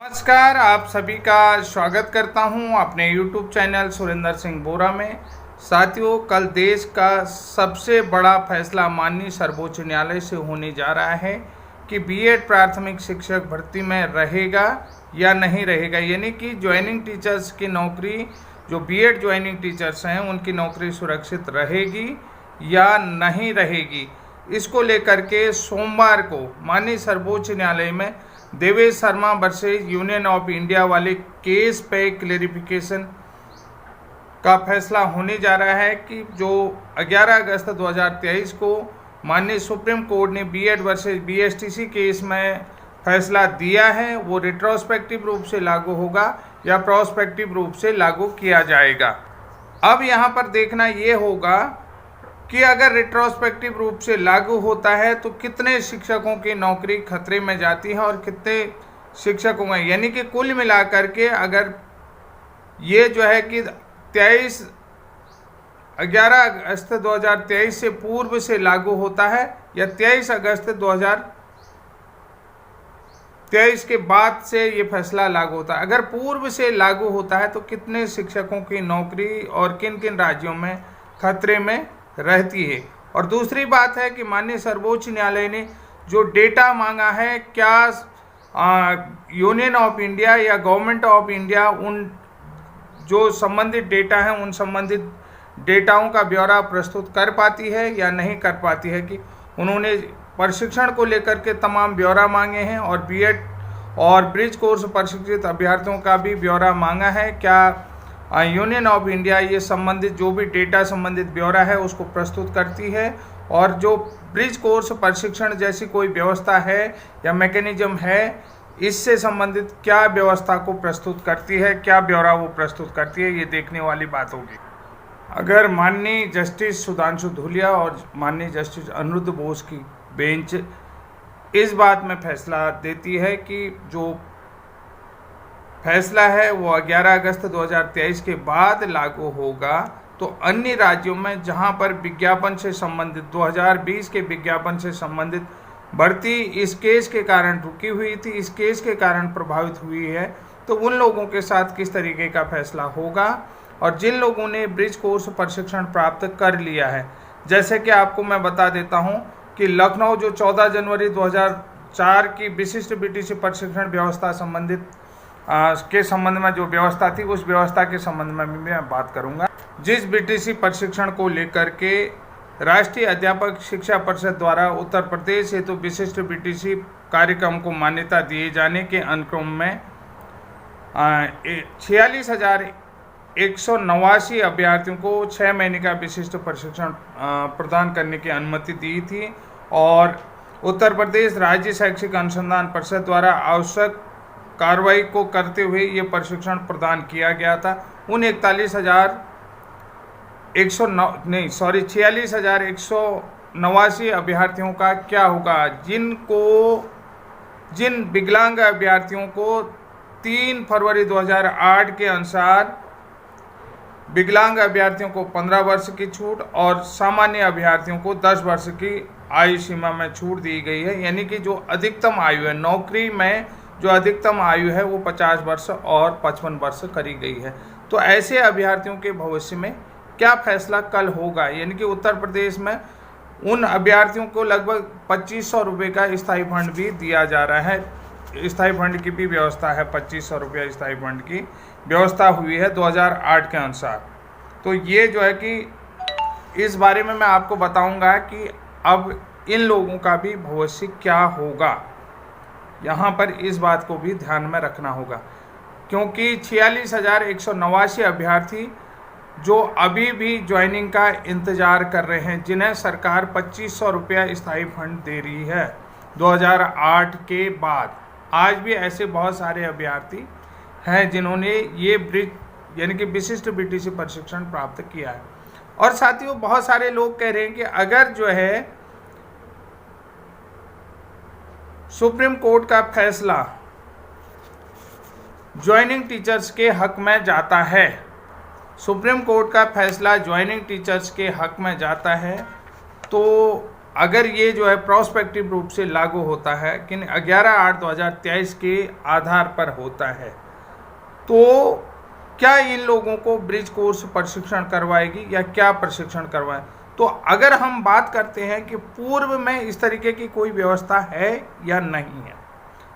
नमस्कार, आप सभी का स्वागत करता हूं अपने YouTube चैनल सुरेंद्र सिंह बोरा में। साथियों, कल देश का सबसे बड़ा फैसला माननीय सर्वोच्च न्यायालय से होने जा रहा है कि बीएड प्राथमिक शिक्षक भर्ती में रहेगा या नहीं रहेगा, यानी कि ज्वाइनिंग टीचर्स की नौकरी, जो बीएड ज्वाइनिंग टीचर्स हैं उनकी नौकरी सुरक्षित रहेगी या नहीं रहेगी। इसको लेकर के सोमवार को माननीय सर्वोच्च न्यायालय में Devesh Sharma versus union of India वाले केस पे क्लेरिफिकेशन का फैसला होने जा रहा है कि जो 11 अगस्त 2023 को माननीय सुप्रीम कोर्ट ने बीएड वर्सेज बीएसटीसी केस में फैसला दिया है, वो रिट्रोस्पेक्टिव रूप से लागू होगा या प्रोस्पेक्टिव रूप से लागू किया जाएगा। अब यहाँ पर देखना ये होगा कि अगर रिट्रोस्पेक्टिव रूप से लागू होता है तो कितने शिक्षकों की नौकरी खतरे में जाती है और कितने शिक्षकों में, यानी कि कुल मिलाकर के अगर ये जो है कि 11 अगस्त 2023 से पूर्व से लागू होता है या 23 अगस्त 2023 के बाद से ये फैसला लागू होता है। अगर पूर्व से लागू होता है तो कितने शिक्षकों की नौकरी और किन किन राज्यों में खतरे में रहती है। और दूसरी बात है कि माननीय सर्वोच्च न्यायालय ने जो डेटा मांगा है, क्या यूनियन ऑफ इंडिया या गवर्नमेंट ऑफ इंडिया उन जो संबंधित डेटा हैं उन संबंधित डेटाओं का ब्यौरा प्रस्तुत कर पाती है या नहीं कर पाती है। कि उन्होंने प्रशिक्षण को लेकर के तमाम ब्यौरा मांगे हैं और बीएड और ब्रिज कोर्स प्रशिक्षित अभ्यर्थियों का भी ब्यौरा मांगा है। क्या यूनियन ऑफ इंडिया ये संबंधित जो भी डेटा संबंधित ब्यौरा है उसको प्रस्तुत करती है, और जो ब्रिज कोर्स प्रशिक्षण जैसी कोई व्यवस्था है या मैकेनिज्म है, इससे संबंधित क्या व्यवस्था को प्रस्तुत करती है, क्या ब्यौरा वो प्रस्तुत करती है, ये देखने वाली बात होगी। अगर माननीय जस्टिस सुधांशु धूलिया और माननीय जस्टिस अनिरुद्ध बोस की बेंच इस बात में फैसला देती है कि जो फैसला है वो 11 अगस्त 2023 के बाद लागू होगा, तो अन्य राज्यों में जहां पर विज्ञापन से संबंधित 2020 के विज्ञापन से संबंधित भर्ती इस केस के कारण रुकी हुई थी, इस केस के कारण प्रभावित हुई है, तो उन लोगों के साथ किस तरीके का फैसला होगा। और जिन लोगों ने ब्रिज कोर्स प्रशिक्षण प्राप्त कर लिया है, जैसे कि आपको मैं बता देता हूं कि लखनऊ जो 14 जनवरी 2004 की विशिष्ट बीटीसी प्रशिक्षण व्यवस्था संबंधित के संबंध में जो व्यवस्था थी, उस व्यवस्था के संबंध में भी मैं बात करूंगा। जिस बीटीसी प्रशिक्षण को लेकर के राष्ट्रीय अध्यापक शिक्षा परिषद द्वारा उत्तर प्रदेश हेतु विशिष्ट बीटीसी कार्यक्रम को मान्यता दिए जाने के अनुक्रम में 46,189 अभ्यर्थियों को 6 महीने का विशिष्ट प्रशिक्षण प्रदान करने की अनुमति दी थी, और उत्तर प्रदेश राज्य शैक्षिक अनुसंधान परिषद द्वारा आवश्यक कार्रवाई को करते हुए ये प्रशिक्षण प्रदान किया गया था। उन 46,189 अभ्यर्थियों का क्या होगा, जिन विकलांग अभ्यर्थियों को 3 फरवरी 2008 के अनुसार विकलांग अभ्यर्थियों को 15 वर्ष की छूट और सामान्य अभ्यर्थियों को 10 वर्ष की आयु सीमा में छूट दी गई है। यानी कि जो अधिकतम आयु है नौकरी में, जो अधिकतम आयु है वो 50 वर्ष और 55 वर्ष करी गई है। तो ऐसे अभ्यर्थियों के भविष्य में क्या फैसला कल होगा, यानी कि उत्तर प्रदेश में उन अभ्यर्थियों को लगभग 2500 रुपये का स्थायी फंड भी दिया जा रहा है। स्थायी फंड की भी व्यवस्था है, 2500 रुपये स्थायी फंड की व्यवस्था हुई है 2008 के अनुसार। तो ये जो है कि इस बारे में मैं आपको बताऊंगा कि अब इन लोगों का भी भविष्य क्या होगा, यहाँ पर इस बात को भी ध्यान में रखना होगा, क्योंकि 46,189 अभ्यर्थी जो अभी भी ज्वाइनिंग का इंतज़ार कर रहे हैं, जिन्हें सरकार 2500 रुपया स्थायी फंड दे रही है 2008 के बाद, आज भी ऐसे बहुत सारे अभ्यर्थी हैं जिन्होंने ये ब्रिज यानी कि विशिष्ट बीटीसी प्रशिक्षण प्राप्त किया है। और साथियों, बहुत सारे लोग कह रहे हैं कि अगर जो है सुप्रीम कोर्ट का फैसला ज्वाइनिंग टीचर्स के हक में जाता है, सुप्रीम कोर्ट का फैसला ज्वाइनिंग टीचर्स के हक में जाता है, तो अगर ये जो है प्रोस्पेक्टिव रूप से लागू होता है कि 11/8/2023 के आधार पर होता है, तो क्या इन लोगों को ब्रिज कोर्स प्रशिक्षण करवाएगी या क्या प्रशिक्षण करवाए? तो अगर हम बात करते हैं कि पूर्व में इस तरीके की कोई व्यवस्था है या नहीं है,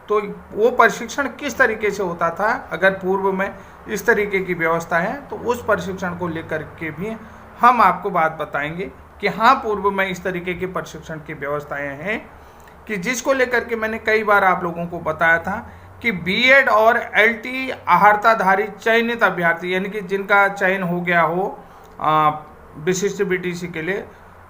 तो वो प्रशिक्षण किस तरीके से होता था, अगर पूर्व में इस तरीके की व्यवस्था है तो उस प्रशिक्षण को लेकर के भी हम आपको बात बताएंगे कि हाँ, पूर्व में इस तरीके के प्रशिक्षण की व्यवस्थाएं हैं, कि जिसको लेकर के मैंने कई बार आप लोगों को बताया था कि बीएड और एलटी अहर्ताधारी चयनित अभ्यर्थी, यानी कि जिनका चयन हो गया हो विशिष्ट बीटीसी के लिए,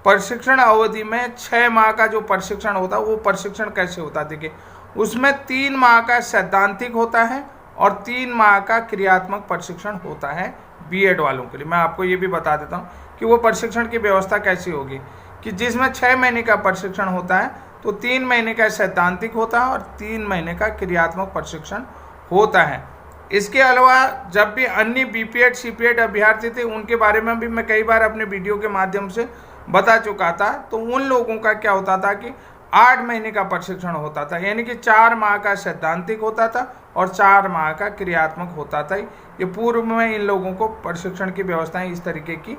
प्रशिक्षण अवधि में 6 माह का जो प्रशिक्षण होता है, वो प्रशिक्षण कैसे होता है? देखिए, उसमें 3 माह का सैद्धांतिक होता है और 3 माह का क्रियात्मक प्रशिक्षण होता है बीएड वालों के लिए। मैं आपको ये भी बता देता हूँ कि वो प्रशिक्षण की व्यवस्था कैसी होगी, कि जिसमें 6 महीने का प्रशिक्षण होता है तो 3 महीने का सैद्धांतिक होता है और 3 महीने का क्रियात्मक प्रशिक्षण होता है। इसके अलावा जब भी अन्य बीपीएड सीपीएड अभ्यर्थी थे, उनके बारे में भी मैं कई बार अपने वीडियो के माध्यम से बता चुका था, तो उन लोगों का क्या होता था कि 8 महीने का प्रशिक्षण होता था, यानी कि 4 माह का सैद्धांतिक होता था और 4 माह का क्रियात्मक होता था। ये पूर्व में इन लोगों को प्रशिक्षण की व्यवस्थाएं इस तरीके की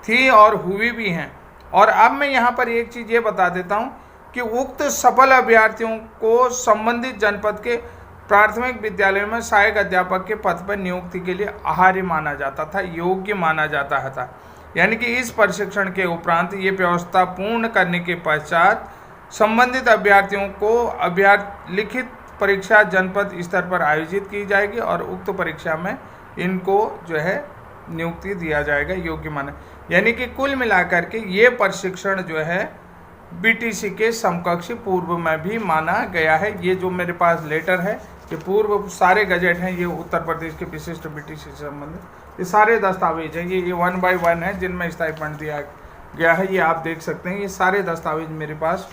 थी और हुई भी हैं। और अब मैं यहाँ पर एक चीज़ ये बता देता हूँ कि उक्त सफल अभ्यर्थियों को संबंधित जनपद के प्राथमिक विद्यालय में सहायक अध्यापक के पद पर नियुक्ति के लिए आहार्य माना जाता था, योग्य माना जाता था। यानी कि इस प्रशिक्षण के उपरांत ये व्यवस्था पूर्ण करने के पश्चात संबंधित अभ्यर्थियों को लिखित परीक्षा जनपद स्तर पर आयोजित की जाएगी और उक्त परीक्षा में इनको जो है नियुक्ति दिया जाएगा, योग्य माना। यानी कि कुल मिलाकर के ये प्रशिक्षण जो है बीटीसी के समकक्ष पूर्व में भी माना गया है। ये जो मेरे पास लेटर है, ये पूर्व सारे गजेट हैं, ये उत्तर प्रदेश के विशिष्ट बीटीसी से संबंधित ये सारे दस्तावेज हैं, ये 1 by 1 है जिनमें स्टाइपेंड दिया गया है। ये आप देख सकते हैं, ये सारे दस्तावेज मेरे पास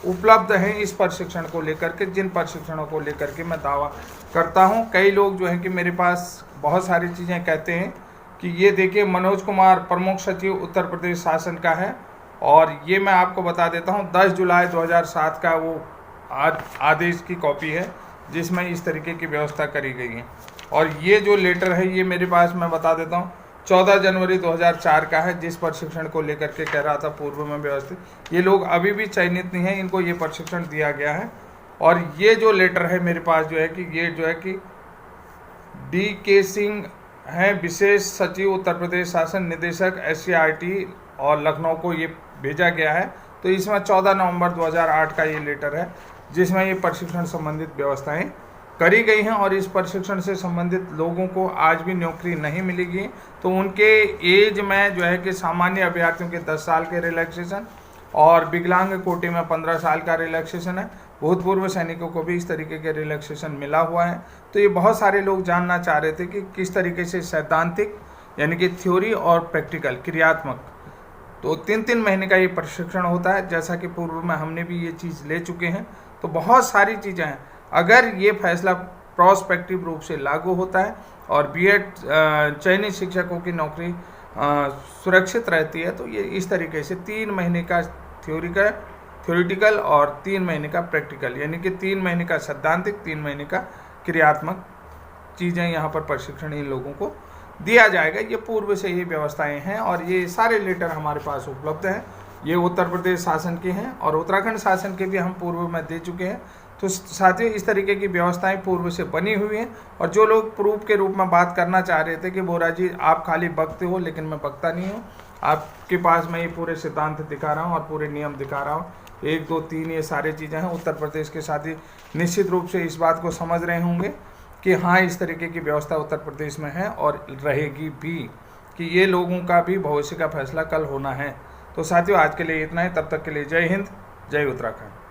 उपलब्ध हैं इस प्रशिक्षण को लेकर के, जिन प्रशिक्षणों को लेकर के मैं दावा करता हूँ। कई लोग जो है कि मेरे पास बहुत सारी चीज़ें कहते हैं कि ये देखिए मनोज कुमार प्रमुख सचिव उत्तर प्रदेश शासन का है, और ये मैं आपको बता देता हूँ 10 जुलाई 2007 का वो आदेश की कॉपी है जिसमें इस तरीके की व्यवस्था करी गई है। और ये जो लेटर है ये मेरे पास मैं बता देता हूँ 14 जनवरी 2004 का है, जिस प्रशिक्षण को लेकर के कह रहा था पूर्व में व्यवस्थित। ये लोग अभी भी चयनित नहीं है, इनको ये प्रशिक्षण दिया गया है। और ये जो लेटर है मेरे पास जो है कि ये जो है कि DK सिंह हैं, विशेष सचिव उत्तर प्रदेश शासन निदेशक SCRT और लखनऊ को ये भेजा गया है। तो इसमें 14 नवंबर 2008 का ये लेटर है जिसमें ये प्रशिक्षण संबंधित व्यवस्थाएं करी गई हैं। और इस प्रशिक्षण से संबंधित लोगों को आज भी नौकरी नहीं मिलेगी, तो उनके एज में जो है कि सामान्य अभ्यर्थियों के 10 साल के रिलैक्सेशन और विकलांग कोटे में 15 साल का रिलैक्सेशन है। भूतपूर्व सैनिकों को भी इस तरीके के रिलैक्सेशन मिला हुआ है। तो ये बहुत सारे लोग जानना चाह रहे थे कि किस तरीके से सैद्धांतिक यानी कि थ्योरी और प्रैक्टिकल क्रियात्मक, तो 3-3 महीने का ये प्रशिक्षण होता है। जैसा कि पूर्व में हमने भी ये चीज़ ले चुके हैं, तो बहुत सारी चीज़ें हैं। अगर ये फैसला प्रोस्पेक्टिव रूप से लागू होता है और बीएड चयनित शिक्षकों की नौकरी सुरक्षित रहती है, तो ये इस तरीके से 3 महीने का थ्योरिटिकल और 3 महीने का प्रैक्टिकल, यानी कि 3 महीने का सैद्धांतिक, 3 महीने का क्रियात्मक चीज़ें यहाँ पर प्रशिक्षण इन लोगों को दिया जाएगा। ये पूर्व से ये व्यवस्थाएं हैं और ये सारे लेटर हमारे पास उपलब्ध हैं। ये उत्तर प्रदेश शासन के हैं और उत्तराखंड शासन के भी हम पूर्व में दे चुके हैं। तो साथियों, इस तरीके की व्यवस्थाएं पूर्व से बनी हुई हैं। और जो लोग प्रूफ के रूप में बात करना चाह रहे थे कि बोरा जी आप खाली बकते हो, लेकिन मैं बकता नहीं हूँ, आपके पास मैं ये पूरे सिद्धांत दिखा रहा हूँ और पूरे नियम दिखा रहा हूँ। 1, 2, 3 ये सारी चीज़ें हैं। उत्तर प्रदेश के साथी निश्चित रूप से इस बात को समझ रहे होंगे कि हाँ, इस तरीके की व्यवस्था उत्तर प्रदेश में है और रहेगी भी, कि ये लोगों का भी भविष्य का फैसला कल होना है। तो साथियों, आज के लिए इतना ही। तब तक के लिए जय हिंद, जय उत्तराखंड।